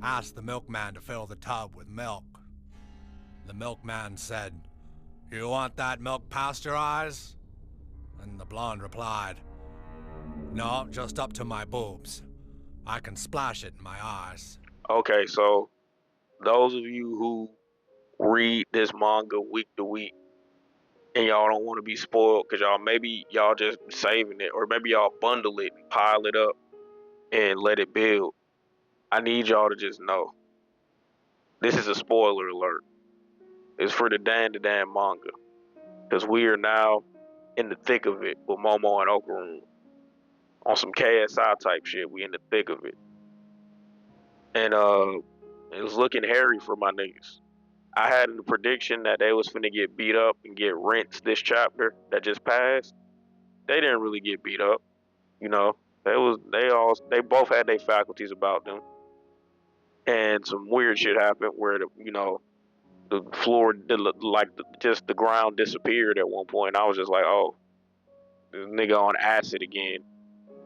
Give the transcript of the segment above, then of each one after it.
asked the milkman to fill the tub with milk. The milkman said, "You want that milk pasteurized?" And the blonde replied, "No, just up to my boobs. I can splash it in my eyes." Okay, so those of you who read this manga week to week and y'all don't want to be spoiled because y'all just saving it, or maybe y'all bundle it and pile it up and let it build. I need y'all to just know this is a spoiler alert. It's for the Dandadan manga because we are now in the thick of it with Momo and Okarun on some KSI type shit. We in the thick of it, and it was looking hairy for my niggas. I had a prediction that they was finna get beat up and get rinsed this chapter that just passed. They didn't really get beat up, you know. They both had their faculties about them, and some weird shit happened where the floor just the ground disappeared at one point. I was just like, oh, this nigga on acid again.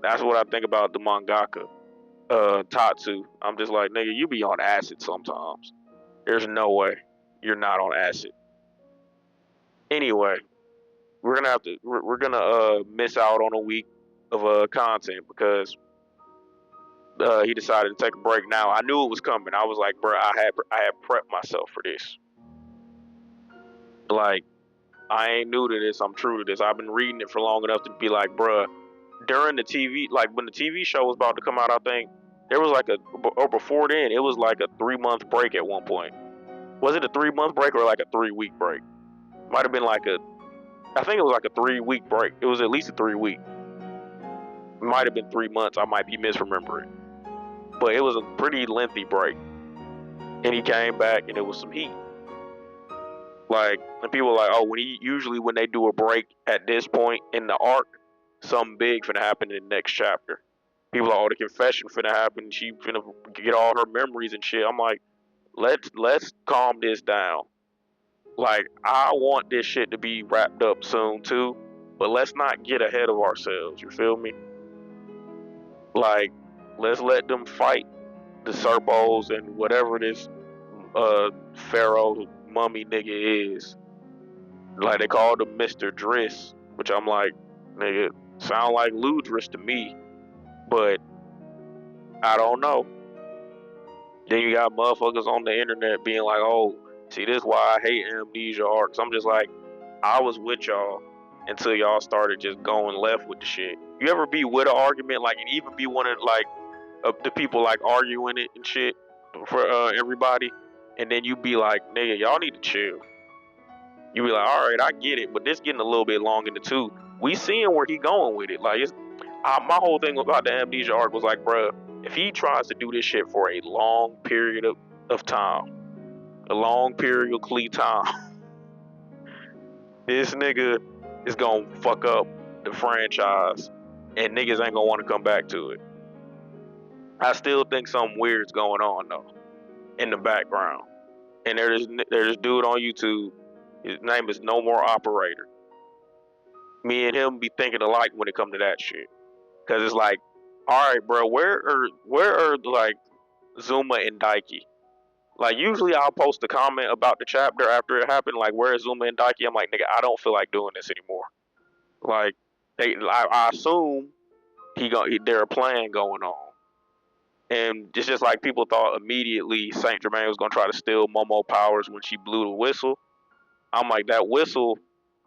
That's what I think about the mangaka, Tatsu. I'm just like, nigga, you be on acid sometimes. There's no way you're not on acid. Anyway, we're gonna miss out on a week of content because he decided to take a break. Now I knew it was coming. I was like, bro, I had prepped myself for this. Like, I ain't new to this. I'm true to this. I've been reading it for long enough to be like, bruh, during the TV, like when the TV show was about to come out, I think there was or before then, it was like a 3-month break at one point. Was it a 3-month break or like a 3-week break? Might have been I think it was like a 3-week break. It was at least a 3-week. Might have been 3 months. I might be misremembering. But it was a pretty lengthy break. And he came back and it was some heat. Like, and people are like, oh, when they do a break at this point in the arc, something big finna happen in the next chapter. People are like, oh, the confession finna happen. She finna get all her memories and shit. I'm like, let's calm this down. Like, I want this shit to be wrapped up soon too, but let's not get ahead of ourselves. You feel me? Like, let's let them fight the Serpos and whatever this Pharaoh mummy nigga is. Like, they called him Mr. Driss, which I'm like, nigga, sound like Ludris to me, but I don't know. Then you got motherfuckers on the internet being like, oh, see, this is why I hate amnesia arcs. I'm just like, I was with y'all until y'all started just going left with the shit. You ever be with an argument, like, and even be one of, like, the people, like, arguing it and shit for everybody, and then you be like, nigga, y'all need to chill. You be like, all right, I get it, but this getting a little bit long in the tooth. We seeing where he going with it. Like, my whole thing about the amnesia arc was like, bruh, if he tries to do this shit for a long period of time, a long period of time, this nigga is gonna fuck up the franchise, and niggas ain't gonna want to come back to it. I still think something weird's going on though in the background. And there's this dude on YouTube. His name is No More Operator. Me and him be thinking alike when it come to that shit. Cause it's like, all right, bro, where are like Zuma and Daiki? Like, usually I'll post a comment about the chapter after it happened, like, where is Zuma and Daiki? I'm like, nigga, I don't feel like doing this anymore. Like, I assume there a plan going on. And it's just like people thought immediately Saint Germain was gonna try to steal Momo powers when she blew the whistle. I'm like, that whistle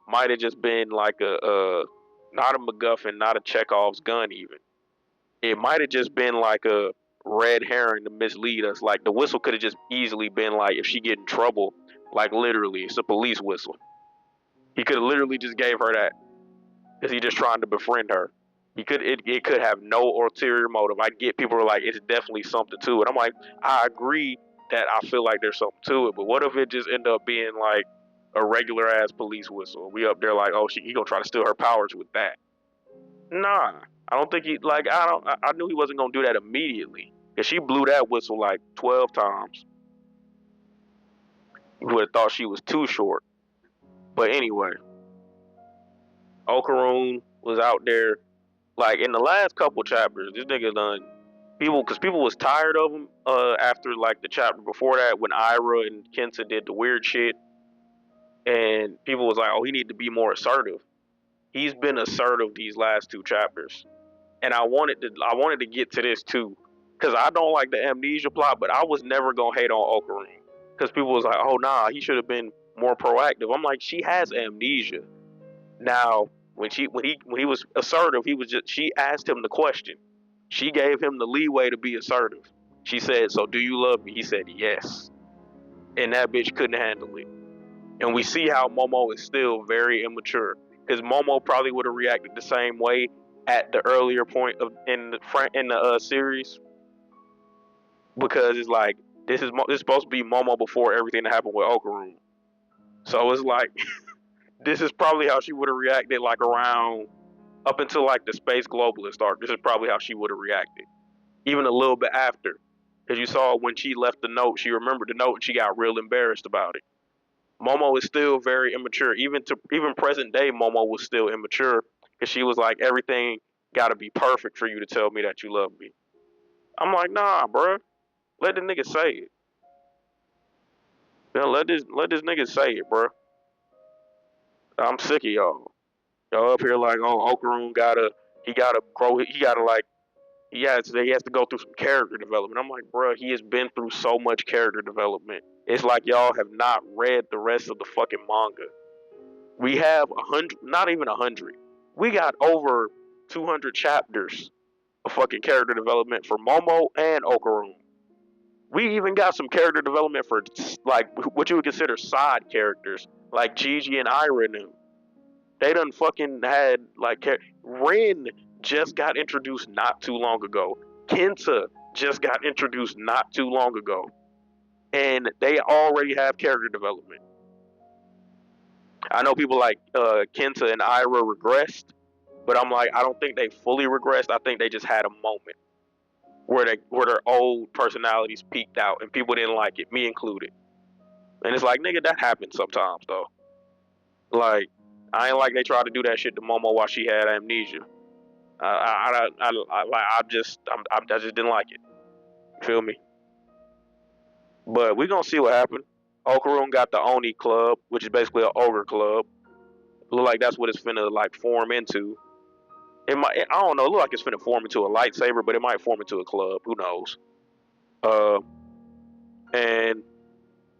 might have just been like not a MacGuffin, not a Chekhov's gun even. It might have just been like a red herring to mislead us. Like, the whistle could have just easily been like, if she get in trouble, like, literally, it's a police whistle. He could have literally just gave her that because he just trying to befriend her. It could have no ulterior motive. I get people are like, it's definitely something to it. I'm like, I agree that I feel like there's something to it, but what if it just end up being like a regular ass police whistle? We up there like, oh, he gonna try to steal her powers with that? Nah, I don't think I knew he wasn't gonna do that immediately because she blew that whistle like 12 times. You would have thought she was too short. But anyway, Okarun was out there. Like, in the last couple chapters, this nigga because people was tired of him after like the chapter before that when Ira and Kenta did the weird shit, and people was like, oh, he need to be more assertive. He's been assertive these last 2 chapters, and I wanted to get to this too, because I don't like the amnesia plot, but I was never gonna hate on Okarun, because people was like, oh nah, he should have been more proactive. I'm like, she has amnesia. Now when he was assertive, she asked him the question. She gave him the leeway to be assertive. She said, so do you love me? He said yes. And that bitch couldn't handle it. And we see how Momo is still very immature. Because Momo probably would have reacted the same way at the earlier point in the series. Because it's like, this is supposed to be Momo before everything that happened with Okarun. So it's like, this is probably how she would have reacted, like around up until like the Space Globalist arc. This is probably how she would have reacted, even a little bit after, because you saw when she left the note, she remembered the note and she got real embarrassed about it. Momo is still very immature. Even present day, Momo was still immature because she was like, everything got to be perfect for you to tell me that you love me. I'm like, nah, bruh. Let the nigga say it. Yeah, let this nigga say it, bruh. I'm sick of y'all. Y'all up here like, oh, Okarun he gotta grow, he has to go through some character development. I'm like, bruh, he has been through so much character development. It's like y'all have not read the rest of the fucking manga. We have 100, not even 100. We got over 200 chapters of fucking character development for Momo and Okarun. We even got some character development for like what you would consider side characters, like Gigi and Ira and them. They done fucking had like Rin just got introduced not too long ago. Kenta just got introduced not too long ago, and they already have character development. I know people like Kenta and Ira regressed, but I'm like, I don't think they fully regressed. I think they just had a moment where their old personalities peaked out and people didn't like it, me included. And it's like, nigga, that happens sometimes though. Like, I ain't like they tried to do that shit to Momo while she had amnesia. I just didn't like it. You feel me? But we gonna see what happened. Okarun got the Oni Club, which is basically an ogre club. Look like that's what it's finna like form into. I don't know. It look like it's finna form into a lightsaber, but it might form into a club. Who knows? And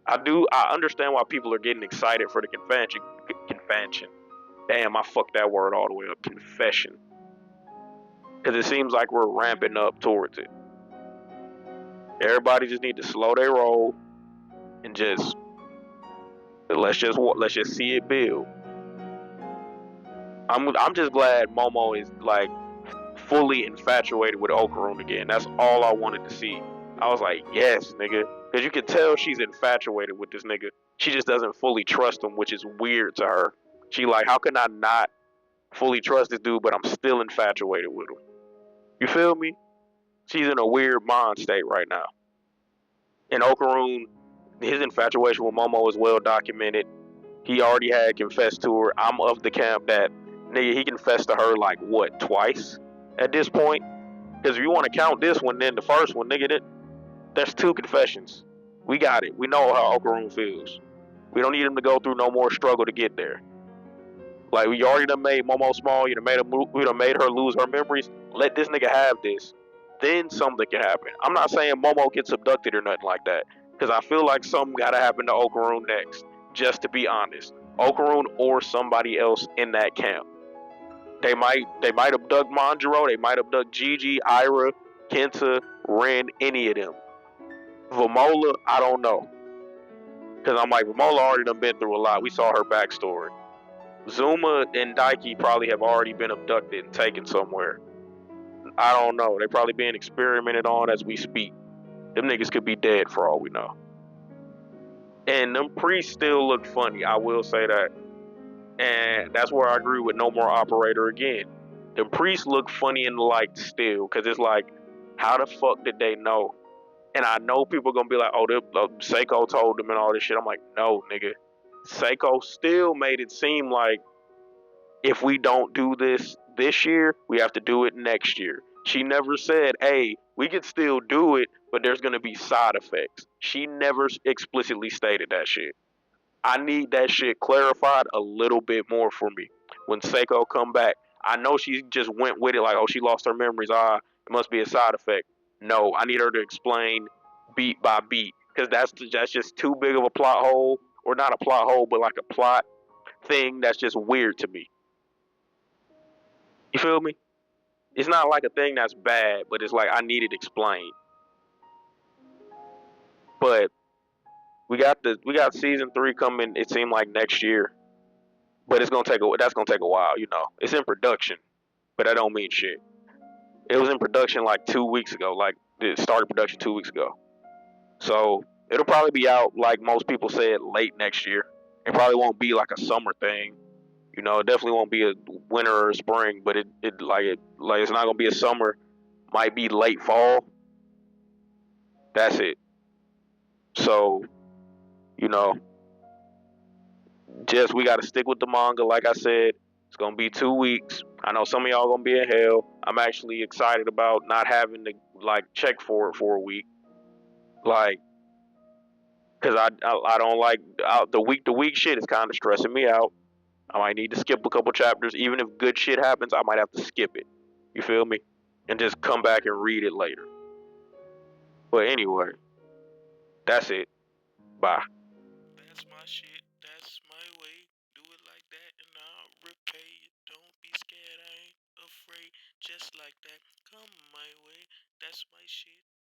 I understand why people are getting excited for the convention. Damn, I fucked that word all the way up. Confession. Because it seems like we're ramping up towards it. Everybody just need to slow their roll and let's just see it build. I'm just glad Momo is like fully infatuated with Okarun again. That's all I wanted to see. I was like, yes, nigga, because you can tell she's infatuated with this nigga. She just doesn't fully trust him, which is weird to her. She like, how can I not fully trust this dude, but I'm still infatuated with him? You feel me? She's in a weird mind state right now. And Okarun, his infatuation with Momo is well documented. He already had confessed to her. I'm of the camp that, nigga, he confessed to her like, what, twice at this point? Because if you want to count this one, then the first one, nigga, there's 2 confessions. We got it. We know how Okarun feels. We don't need him to go through no more struggle to get there. Like, we already done made Momo small. We done made her lose her memories. Let this nigga have this. Then something can happen. I'm not saying Momo gets abducted or nothing like that, because I feel like something gotta happen to Okarun next. Just to be honest, Okarun or somebody else in that camp. They might abduct Manjiro. They might abduct Gigi, Ira, Kenta, Rin, any of them. Vamola, I don't know, because I'm like, Vamola already done been through a lot. We saw her backstory. Zuma and Daiki probably have already been abducted and taken somewhere. I don't know. They probably being experimented on as we speak. Them niggas could be dead for all we know. And them priests still look funny, I will say that. And that's where I agree with No More Operator again. The priests look funny in the light still, because it's like, how the fuck did they know? And I know people are going to be like, oh, Seiko told them and all this shit. I'm like, no, nigga. Seiko still made it seem like if we don't do this year, we have to do it next year. She never said, "Hey, we could still do it, but there's gonna be side effects." She never explicitly stated that shit. I need that shit clarified a little bit more for me. When Seiko come back, I know she just went with it like, oh, she lost her memories. Ah, it must be a side effect. No, I need her to explain beat by beat because that's just too big of a plot hole, or not a plot hole, but like a plot thing that's just weird to me. You feel me? It's not like a thing that's bad, but it's like I need it explained. But we got season 3 coming. It seemed like next year, but that's gonna take a while. It's in production, but that don't mean shit. It was in production like 2 weeks ago. Like it started production 2 weeks ago. So it'll probably be out like most people said late next year. It probably won't be like a summer thing. It definitely won't be a winter or a spring, but it it's not gonna be a summer. Might be late fall. That's it. So you know, just we got to stick with the manga. Like I said, it's gonna be 2 weeks. I know some of y'all gonna be in hell. I'm actually excited about not having to like check for it for a week, like, cause I don't like the week to week shit. Is kind of stressing me out. I might need to skip a couple chapters, even if good shit happens. I might have to skip it. You feel me? And just come back and read it later. But anyway, that's it. Bye. That's my shit. That's my way. Do it like that and I'll repay you. Don't be scared. I ain't afraid. Just like that. Come my way. That's my shit.